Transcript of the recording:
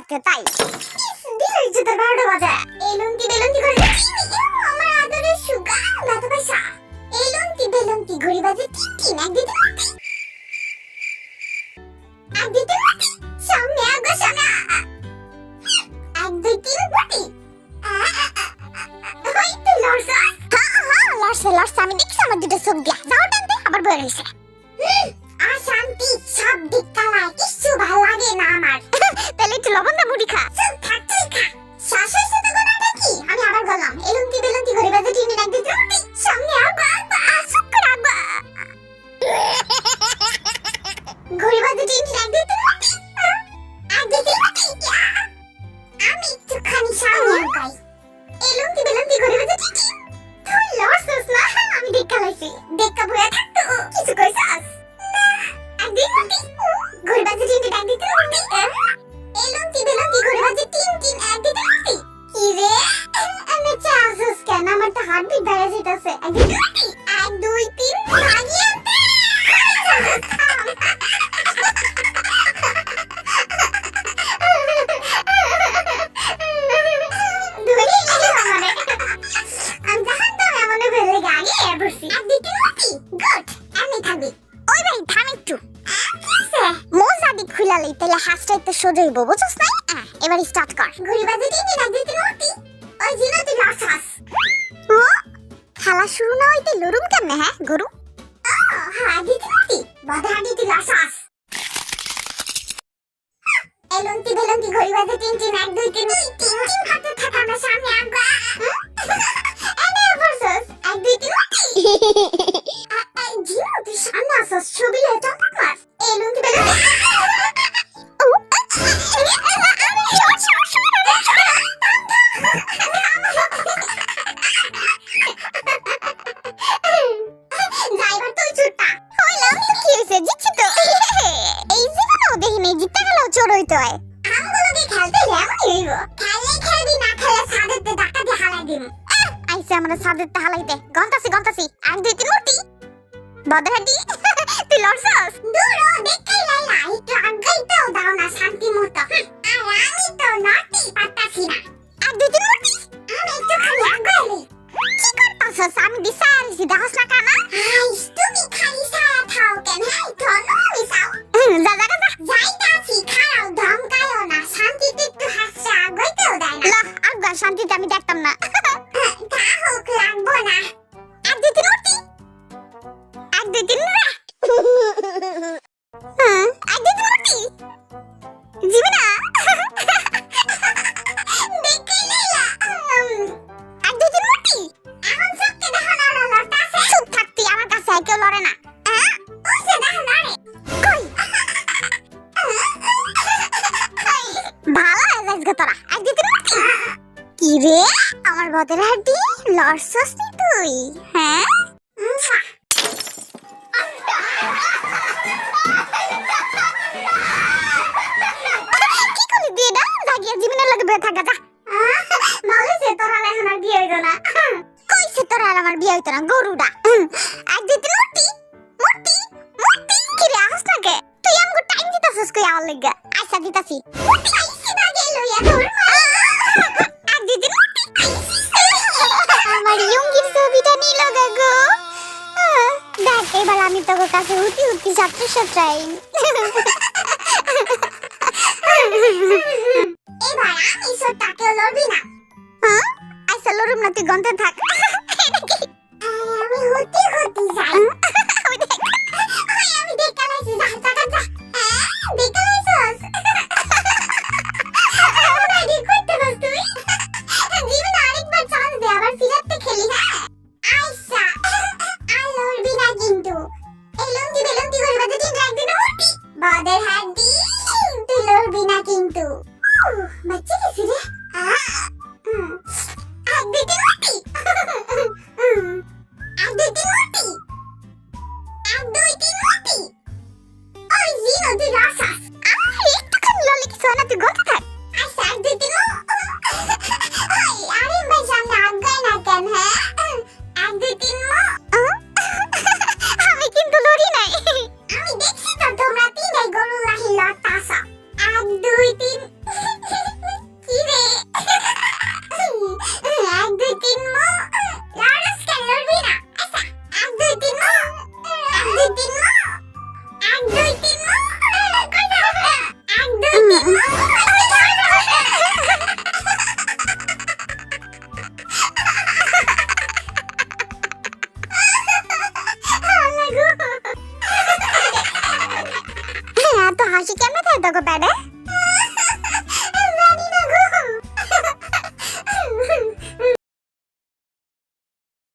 রাতে তাই দিলে ইজ্জতের 12টা বাজে। এই লুঙ্গি বেলুঙ্গি করে আমার আদরের সুগা দাদা পয়সা। এই লুঙ্গি বেলুঙ্গি ঘড়ি বাজে টিন এক দিতে সামনে আগো সামনে 1 2 3 বটি ওই তো লড়ছা। হ্যাঁ লড়ছে আমি দেখছি আমার দুটো চোখ দিয়া যাও টানতে আবার বের হইছে। শান্তি সব দিক কালায় কিছু ভালো লাগে না আমার। তাহলে একটু লবণ দা মুড়ি খা। চুপ থাক তুই খা। শ্বাস হইছে তো গোনাটা কি? আমি আবার গলাম এলুঙ্কি বেলুঙ্কি ঘড়ি বাজে টিন এক দিতে সামনে আগো আসুক করে আগো ঘড়ি বাজে টিন এক দিতে আমি একটুখানি সামনে আগাই। এলুঙ্কি বেলুঙ্কি ঘড়ি বাজে টিন তুই লড়ছিস না। আমি দেখা লাইছি দেখা বয়া থাকতো কিছু কইছাস না। একদিন ঘড়ি বাজে টিন এক দিতে এলুঙ্কি বেলুঙ্কি ঘড়ি বাজে টিন এক দিতে কি রে আমি চাসস কেন? আমার তো হার্টবিট বেড়ে যাইতাছে। 1 2 3 ভাগি আনতে সোজা হইব বুঝছস না? এবার স্টার্ট কর। ঘড়ি বাজে টিন এক দিতে নতি ওই জিনা তুই লড়ছাস। ও খেলা শুরু না হইতে লড়ুম কেমনে? হ্যাঁ গরু হ্যাঁ দিতে নতি বাধা দিতে লড়ছাস। এলুঙ্কি বেলুঙ্কি ঘড়ি বাজে টিন এক দুই তিন হাতে থাকা আমরা সামনে আগা এনে বসছস 1 2 3 জিনা তুই সামনে আসছস ছবি লইতা মার। এলুঙ্কি বেলুঙ্কি গন্তাসি 1 2 3 মুটি বদহাটি তুই লড়ছস দূর দেখাই লাইলা একটু আগাই তো দাও না শান্তি মতো। আর আমি তো নটি পাতাছি না 1 2 3 মুটি আমি একটু খালি আগাইলি কি করতাছস? আমি দিশারিছি দেখছ না কানা আইস তুমি খালি সায়া থাও কেন? হাই ধনো মিসাও যা যা যা যাইতাছি খাও ধমকায়ও না শান্তিতে একটু হাসছে আগাইতেও দেয় না। লা আগা শান্তিতে আমি দেখতাম না কাহক লাগবো না 1 2 3 মুটি 1 2 3 রা 1 2 3 মুটি জীবনা দেখই লাইলা 1 2 3 মুটি এখন সত্যি দেখো না লড়তাছে। চুপ থাকতি আমার কাছে কেউ লড়ে না। ওসে দেখো লড়ে কই ভালো আজাজ গো তোরা 1 2 3 মুটি কি রে আমার বদের হাড্ডি লড়ছস নি তুই? হ্যাঁ কি করলি দিয়ে না জাগিয়ে জীবনের লাগে বেয়ে থাকা যা ভালোইছে তোরা এখন আর বিয়ে হইতো না। কইছে তোরা আর আমার বিয়ে হইতো না গরুডা 1 2 3 মুটি মুটি মুটি কি রে আসছ না কে? তুই আমগো টাইম দিতাছস কই আমার লাগা? আচ্ছা দিতাছি মুটি আইছি না গেল ইয়া তোর 1 2 3 মুটি আমার ইয়ঙ্গির ছবিটা নিল গো। দেখ এবার আমি তোর কাছে উঠি ছাত্র এবার আমি সত্যকে লড়বি না। হ্যাঁ আচ্ছা লড়ুম না তুই গন্তে থাক। আমি হতে যাই আমি দেখা লাইছি যা যা যা দেখা লাইছস রেডি করতে বস তুই জীবনে আরেকবার চান্স দে আবার ফিরাতে খেলি। হ্যাঁ আইসা আর লড়বি না কিন্তু এলুঙ্কি বেলুঙ্কি ঘড়ি বাজে টিন এক দিন উঠি বদের হাড্ডি তুই লড়বি না কিন্তু বাচ্চা গেছি রে 1 2 3 মুটি 1 2 3 মুটি 1 2 3 মুটি ওই জিনো তুই লড়ছাস একটুখানি লড়লে কিছু হয় না তুই গন্তে থাক। আচ্ছা 1 2 3 আরে ভাই সামনে আগাই না কেন? হ্যাঁ 1 2 3 আমি কিন্তু লড়ি নাই। আমি দেখছি তো তোমরা তিনটাই গরু লাহি লড়তাছ 1 2 3 তোকে প্যাডে